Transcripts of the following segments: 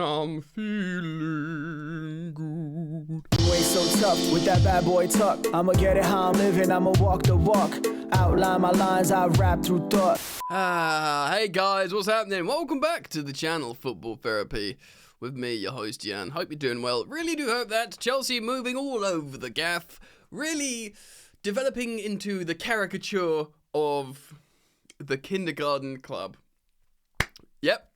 and I'm feeling good. You ain't so tough with that bad boy tuck. I'ma get it how I'm living, I'ma walk the walk. Outline my lines, I rap through thought. Hey guys, what's happening? Welcome back to the channel Football Therapy with me, your host Jan. Hope you're doing well. Really do hope that Chelsea moving all over the gaff, really developing into the caricature of the kindergarten club. Yep.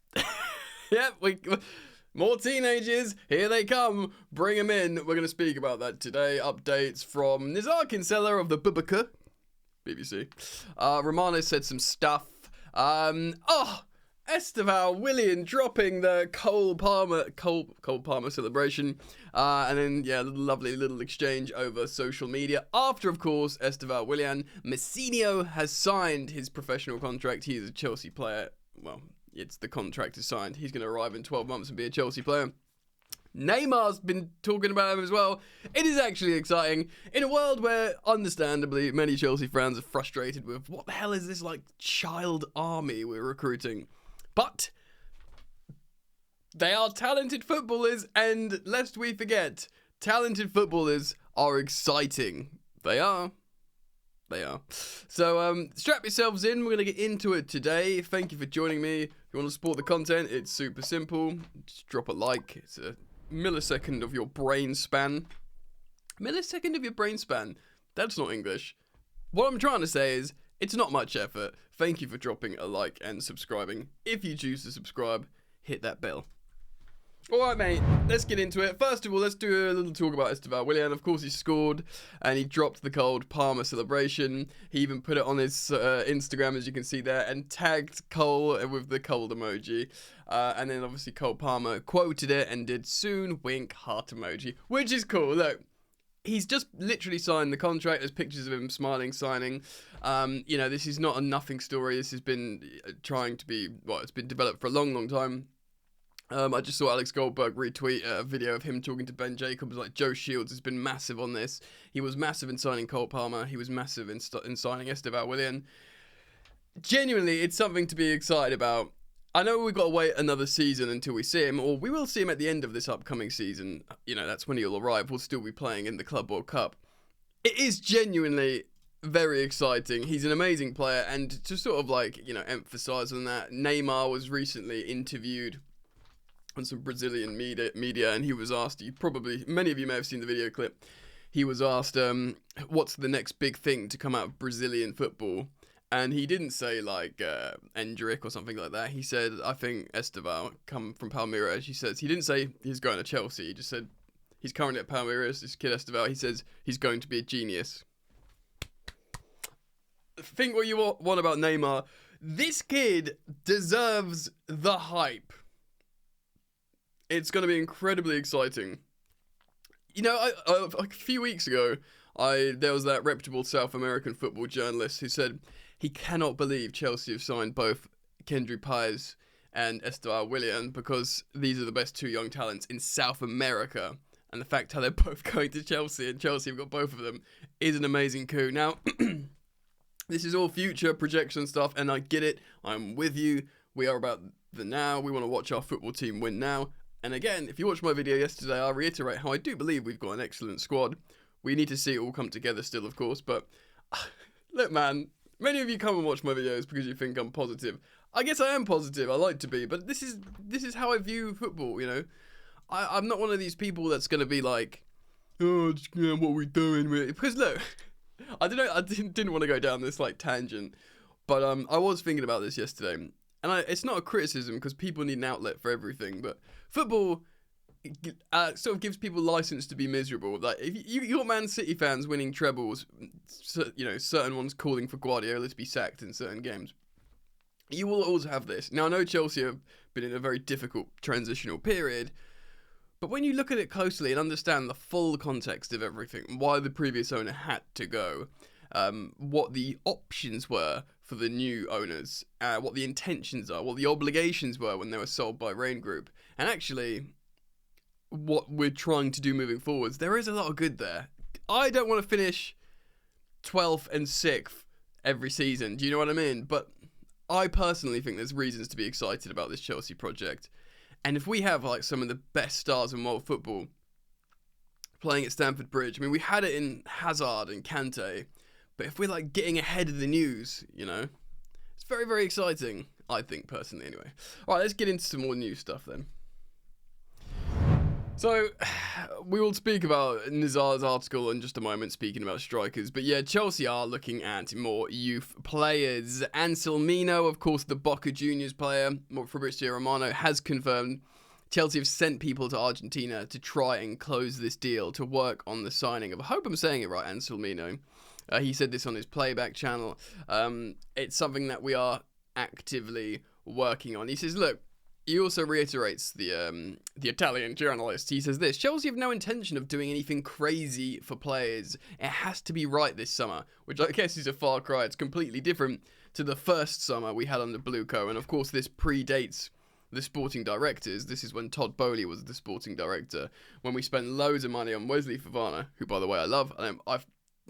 More teenagers, here they come, bring them in. We're going to speak about that today. Updates from Nizar Kinsella of the BBC. Romano said some stuff. Estevao Willian dropping the Cole Palmer celebration. And then, a lovely little exchange over social media. After, of course, Estevao Willian, Messinho has signed his professional contract. He is a Chelsea player. Well, it's the contract is signed. He's going to arrive in 12 months and be a Chelsea player. Neymar's been talking about him as well. It is actually exciting in a world where, understandably, many Chelsea fans are frustrated with what the hell is this child army we're recruiting. But they are talented footballers, and lest we forget, talented footballers are exciting. They are. So strap yourselves in. We're going to get into it today. Thank you for joining me. If you want to support the content, it's super simple. Just drop a like. It's a millisecond of your brain span. That's not English. What I'm trying to say is, it's not much effort. Thank you for dropping a like and subscribing. If you choose to subscribe, hit that bell. Alright mate, let's get into it. First of all, let's do a little talk about Estevao Willian. Of course he scored and he dropped the Cole Palmer celebration. He even put it on his Instagram, as you can see there, and tagged Cole with the cold emoji. And then obviously Cole Palmer quoted it and did soon wink heart emoji, which is cool. Look, he's just literally signed the contract. There's pictures of him smiling, signing. This is not a nothing story. This has been it's been developed for a long time. I just saw Alex Goldberg retweet a video of him talking to Ben Jacobs. Joe Shields has been massive on this. He was massive in signing Cole Palmer. He was massive in signing Estevao Willian. Genuinely, it's something to be excited about. I know we've got to wait another season until we see him, or we will see him at the end of this upcoming season. That's when he'll arrive. We'll still be playing in the Club World Cup. It is genuinely very exciting. He's an amazing player, and to sort of emphasize on that, Neymar was recently interviewed on some Brazilian media, and he was asked, many of you may have seen the video clip, he was asked, what's the next big thing to come out of Brazilian football? And he didn't say Endrick or something like that. He said, I think Estevao come from Palmeiras. He didn't say he's going to Chelsea. He just said he's currently at Palmeiras, this kid Estevao. He says he's going to be a genius. Think what you want about Neymar. This kid deserves the hype. It's going to be incredibly exciting. A few weeks ago, there was that reputable South American football journalist who said he cannot believe Chelsea have signed both Kendry Páez and Estevao Willian because these are the best two young talents in South America. And the fact how they're both going to Chelsea and Chelsea have got both of them is an amazing coup. Now, this is all future projection stuff, and I get it. I'm with you. We are about the now. We want to watch our football team win now. And again, if you watched my video yesterday, I'll reiterate how I do believe we've got an excellent squad. We need to see it all come together still, of course. But look, man, many of you come and watch my videos because you think I'm positive. I guess I am positive. I like to be. But this is how I view football, I'm not one of these people that's going to be like, what are we doing? Because look, I don't know. I didn't want to go down this tangent. But I was thinking about this yesterday. And it's not a criticism because people need an outlet for everything, but football sort of gives people license to be miserable. If you're Man City fans winning trebles, certain ones calling for Guardiola to be sacked in certain games, you will always have this. Now, I know Chelsea have been in a very difficult transitional period, but when you look at it closely and understand the full context of everything, why the previous owner had to go, what the options were for the new owners, what the intentions are, what the obligations were when they were sold by Rain Group, and actually what we're trying to do moving forwards, there is a lot of good there. I don't want to finish 12th and 6th every season, do you know what I mean? But I personally think there's reasons to be excited about this Chelsea project. And if we have like some of the best stars in world football playing at Stamford Bridge, I mean, we had it in Hazard and Kante, but if we're like getting ahead of the news, you know, it's very, very exciting, I think, personally, anyway. All right, let's get into some more news stuff then. So, we will speak about Nizar's article in just a moment, speaking about strikers. But yeah, Chelsea are looking at more youth players. Anselmino, of course, the Boca Juniors player, Fabrizio Romano, has confirmed Chelsea have sent people to Argentina to try and close this deal, to work on the signing of, I hope I'm saying it right, Anselmino. He said this on his playback channel. It's something that we are actively working on. He says, look, he also reiterates the Italian journalist. He says this: Chelsea have no intention of doing anything crazy for players. It has to be right this summer, which I guess is a far cry. It's completely different to the first summer we had under Bluco, and of course this predates the sporting directors. This is when Todd Bowley was the sporting director, when we spent loads of money on Wesley Fofana, who, by the way, I love. I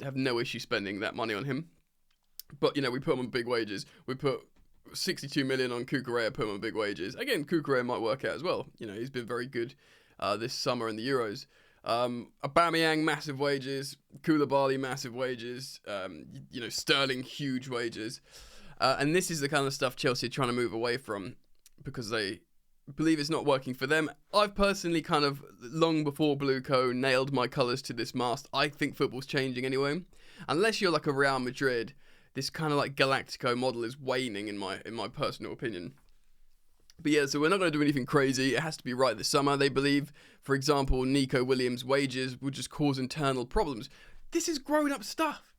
have no issue spending that money on him. But, you know, we put him on big wages. We put 62 million on Cucurella, put him on big wages. Again, Cucurella might work out as well. You know, he's been very good this summer in the Euros. Aubameyang, massive wages. Koulibaly, massive wages. You know, Sterling, huge wages. And this is the kind of stuff Chelsea are trying to move away from because they believe it's not working for them. I've personally kind of, long before Bluco, nailed my colours to this mast. I think football's changing anyway. Unless you're like a Real Madrid, this kind of like Galactico model is waning in my personal opinion. But yeah, so we're not going to do anything crazy. It has to be right this summer. They believe, for example, Nico Williams' wages will just cause internal problems. This is grown-up stuff.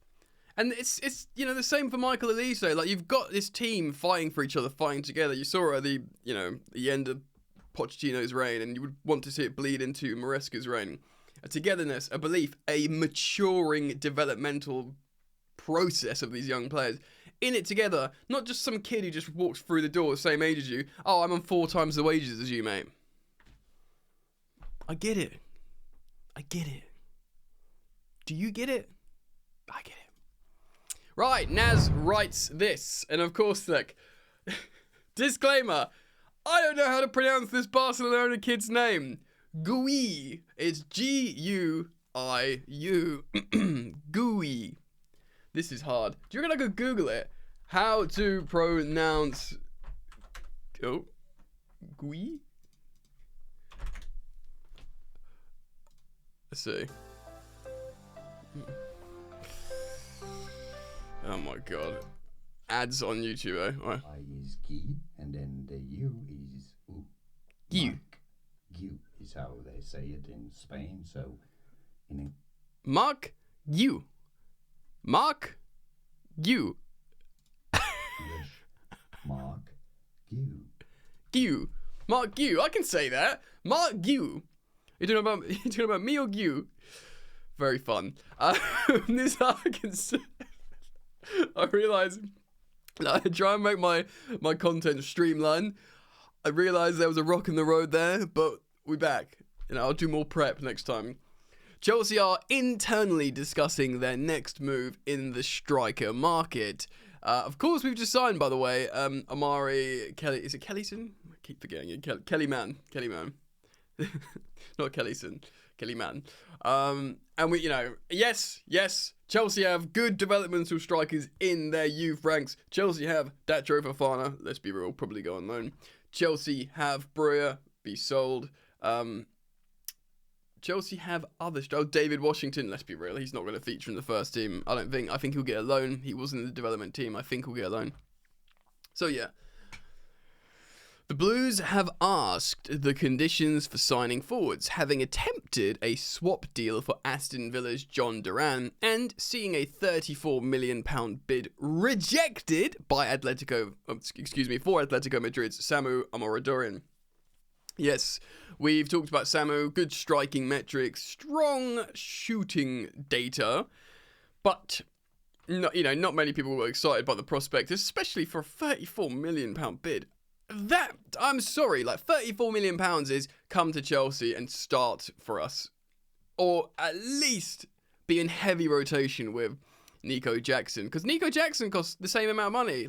And it's you know, the same for Michael Elise. Like, you've got this team fighting for each other, fighting together. You saw it at the end of Pochettino's reign, and you would want to see it bleed into Maresca's reign. A togetherness, a belief, a maturing developmental process of these young players in it together, not just some kid who just walks through the door the same age as you. Oh, I'm on 4 times the wages as you, mate. I get it. Do you get it? I get it. Right, Naz writes this, and of course, look, disclaimer, I don't know how to pronounce this Barcelona kid's name. Gui. It's Guiu. Gui. This is hard. Do you reckon I could Google it? How to pronounce... Oh. Gui? Let's see. Oh my god. Ads on YouTube, eh? Right. I is Guy, and then the U is Guy. Guy is how they say it in Spain, so... Mark Guy. Mark Guy. English, Mark Guy. Guy. Mark Guy. I can say that. Mark Guy. You talking about me or Guy? Very fun. This I realise I try and make my content streamline. I realise there was a rock in the road there, but we're back. You know, I'll do more prep next time. Chelsea are internally discussing their next move in the striker market. Of course, we've just signed, by the way, Amari Kelly. Is it Kellyson? I keep forgetting it. Kellyman. Not Kellyson. Kellyman. And we, you know, yes, Chelsea have good developmental strikers in their youth ranks. Chelsea have Datro Fofana, let's be real, probably go on loan. Chelsea have Breuer, be sold. Chelsea have others. Oh, David Washington, let's be real, he's not going to feature in the first team. I think he'll get a loan. He wasn't in the development team. I think he'll get a loan. So yeah. The Blues have asked the conditions for signing forwards, having attempted a swap deal for Aston Villa's John Duran and seeing a £34 million bid rejected by for Atletico Madrid's Samu Amoradorian. Yes, we've talked about Samu, good striking metrics, strong shooting data, but not many people were excited by the prospect, especially for a £34 million bid. That, I'm sorry, like £34 million is come to Chelsea and start for us. Or at least be in heavy rotation with Nico Jackson, because Nico Jackson costs the same amount of money.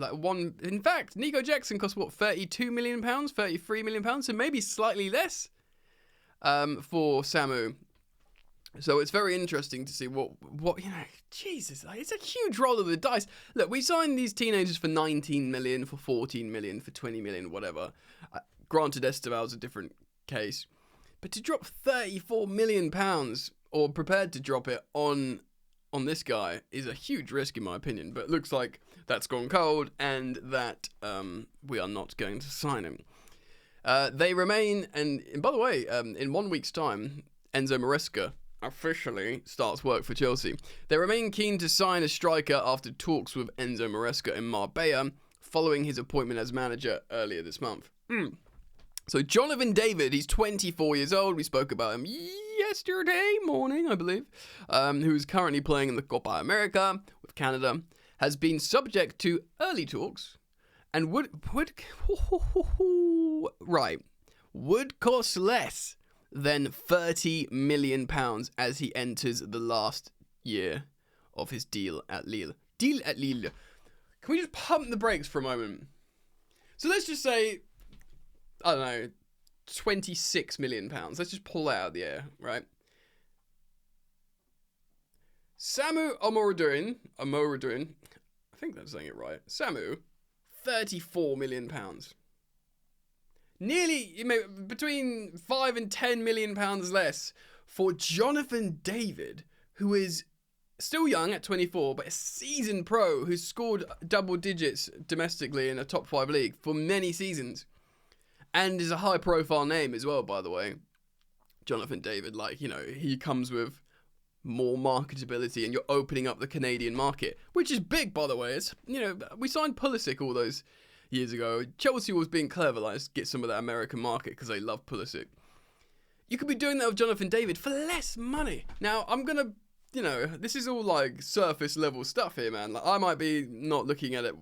In fact, Nico Jackson costs what, £32 million, £33 million, so maybe slightly less for Samu. So it's very interesting to see what Jesus, it's a huge roll of the dice. Look, we signed these teenagers for 19 million, for 14 million, for 20 million, whatever. Granted, Estevao's a different case, but to drop 34 million pounds, or prepared to drop it on this guy, is a huge risk in my opinion. But it looks like that's gone cold, and that we are not going to sign him. They remain, and by the way, in 1 week's time, Enzo Maresca officially starts work for Chelsea. They remain keen to sign a striker after talks with Enzo Maresca in Marbella, following his appointment as manager earlier this month. So Jonathan David, he's 24 years old. We spoke about him yesterday morning, I believe, who is currently playing in the Copa America with Canada, has been subject to early talks and would cost less than £30 million as he enters the last year of his deal at Lille. Can we just pump the brakes for a moment? So let's just say, I don't know, £26 million. Let's just pull that out of the air, right? Samu Omoruduin, I think that's saying it right. Samu, £34 million. Nearly, between £5 and £10 million less for Jonathan David, who is still young at 24, but a seasoned pro who's scored double digits domestically in a top 5 league for many seasons. And is a high-profile name as well, by the way. Jonathan David, he comes with more marketability, and you're opening up the Canadian market, which is big, by the way. It's, we signed Pulisic all those years ago. Chelsea was being clever, let's get some of that American market because they love Pulisic. You could be doing that with Jonathan David for less money. Now, I'm going to, this is all surface level stuff here, man. I might be not looking at it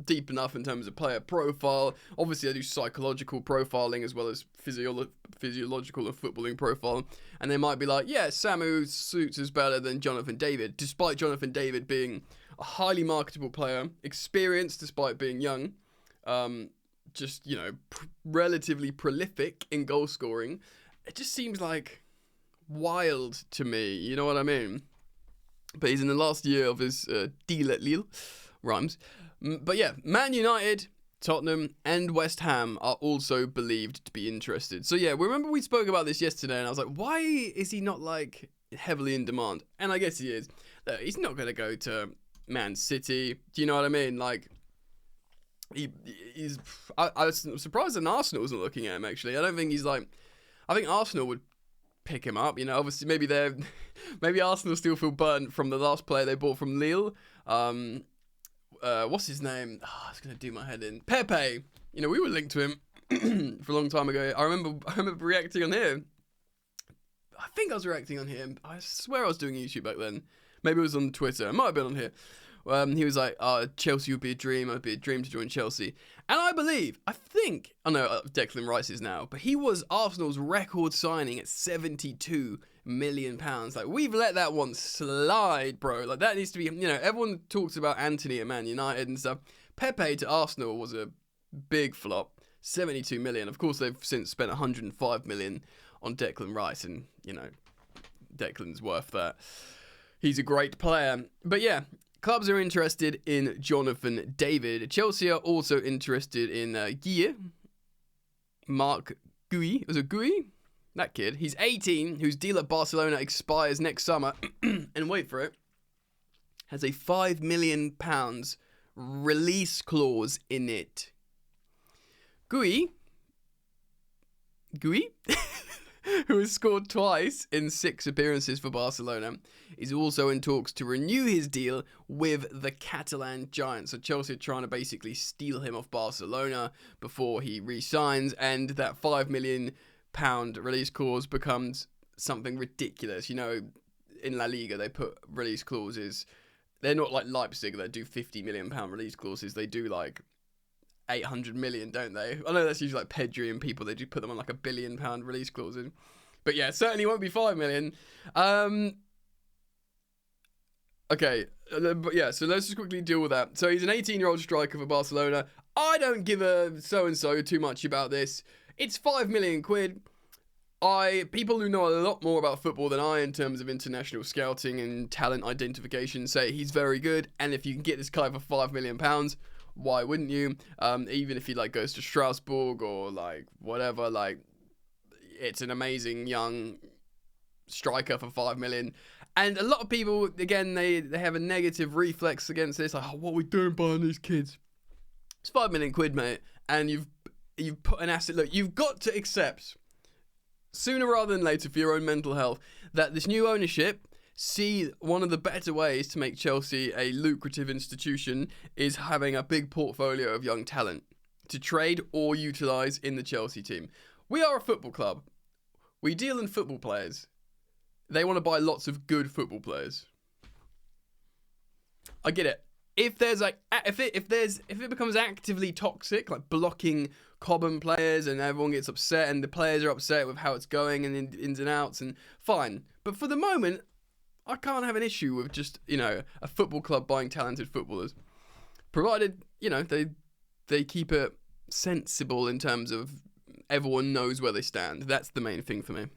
deep enough in terms of player profile. Obviously, I do psychological profiling as well as physiological and footballing profile. And they might be like, yeah, Samu suits us better than Jonathan David, despite Jonathan David being a highly marketable player, experienced despite being young, relatively prolific in goal scoring. It just seems wild to me, you know what I mean? But he's in the last year of his deal at Lille. Rhymes. But yeah, Man United, Tottenham, and West Ham are also believed to be interested. So yeah, remember we spoke about this yesterday, and I was like, why is he not heavily in demand? And I guess he is. He's not going to go to Man City. Do you know what I mean? I was surprised that Arsenal wasn't looking at him, actually. I don't think he's I think Arsenal would pick him up. Obviously maybe Arsenal still feel burnt from the last player they bought from Lille. What's his name? Oh, it's going to do my head in. Pepe. We were linked to him for a long time ago. I remember reacting on here. I think I was reacting on here. I swear I was doing YouTube back then. Maybe it was on Twitter. It might have been on here. He was like, Chelsea would be a dream. It'd be a dream to join Chelsea. And I think, Declan Rice is now, but he was Arsenal's record signing at £72 million. We've let that one slide, bro. That needs to be, everyone talks about Anthony at Man United and stuff. Pepe to Arsenal was a big flop. 72 million. Of course, they've since spent 105 million on Declan Rice, and, Declan's worth that. He's a great player. But yeah, clubs are interested in Jonathan David. Chelsea are also interested in Mark Gui. Was it Gui? That kid. He's 18, whose deal at Barcelona expires next summer. And wait for it. Has a £5 million release clause in it. Gui, who has scored twice in 6 appearances for Barcelona, is also in talks to renew his deal with the Catalan Giants. So Chelsea are trying to basically steal him off Barcelona before he re-signs, and that £5 million release clause becomes something ridiculous. In La Liga, they put release clauses. They're not like Leipzig that do £50 million release clauses. They do 800 million, don't they? I know that's usually Pedri and people, they do put them on £1 billion release clauses. But yeah, certainly won't be 5 million. Okay, but yeah, so let's just quickly deal with that. So he's an 18-year-old striker for Barcelona. I don't give a so-and-so too much about this. It's 5 million quid. People who know a lot more about football than I in terms of international scouting and talent identification say he's very good, and if you can get this guy for £5 million, why wouldn't you? Even if he like goes to Strasbourg or like whatever, like it's an amazing young striker for 5 million. And a lot of people, again, they have a negative reflex against this, like, oh, what are we doing buying these kids? It's 5 million quid, mate, and you've put an asset. Look, you've got to accept sooner rather than later, for your own mental health, that this new ownership see one of the better ways to make Chelsea a lucrative institution is having a big portfolio of young talent to trade or utilise in the Chelsea team. We are a football club. We deal in football players. They want to buy lots of good football players. I get it. If there's like, if it becomes actively toxic, like blocking Cobham players and everyone gets upset and the players are upset with how it's going and ins and outs, and fine. But for the moment, I can't have an issue with just, a football club buying talented footballers, provided, they keep it sensible in terms of everyone knows where they stand. That's the main thing for me.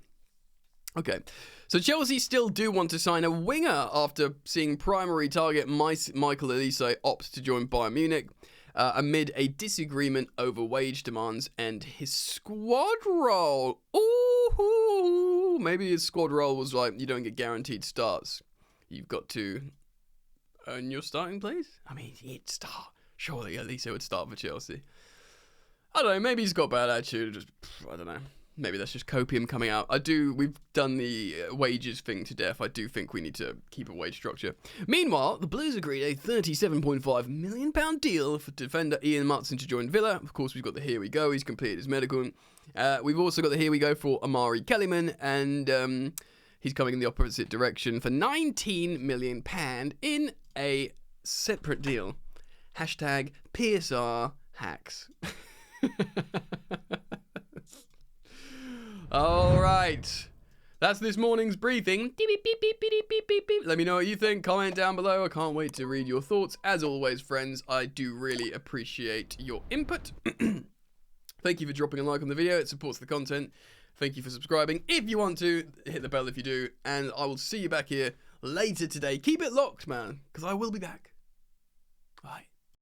Okay, so Chelsea still do want to sign a winger after seeing primary target Michael Olise opt to join Bayern Munich amid a disagreement over wage demands and his squad role. Ooh, maybe his squad role was like, you don't get guaranteed starts. You've got to earn your starting place? I mean, he'd start. Surely Olise would start for Chelsea. I don't know, maybe he's got bad attitude, just, I don't know. Maybe that's just copium coming out. We've done the wages thing to death. I do think we need to keep a wage structure. Meanwhile, the Blues agreed a £37.5 million deal for defender Ian Mutson to join Villa. Of course, we've got the here we go. He's completed his medical. We've also got the here we go for Amari Kellyman, and he's coming in the opposite direction for £19 million in a separate deal. Hashtag PSR hacks. All right, that's this morning's briefing. Beep, beep, beep, beep, beep, beep, beep. Let me know what you think. Comment down below. I can't wait to read your thoughts. As always, friends, I do really appreciate your input. Thank you for dropping a like on the video. It supports the content. Thank you for subscribing. If you want to, hit the bell if you do. And I will see you back here later today. Keep it locked, man, because I will be back. Bye.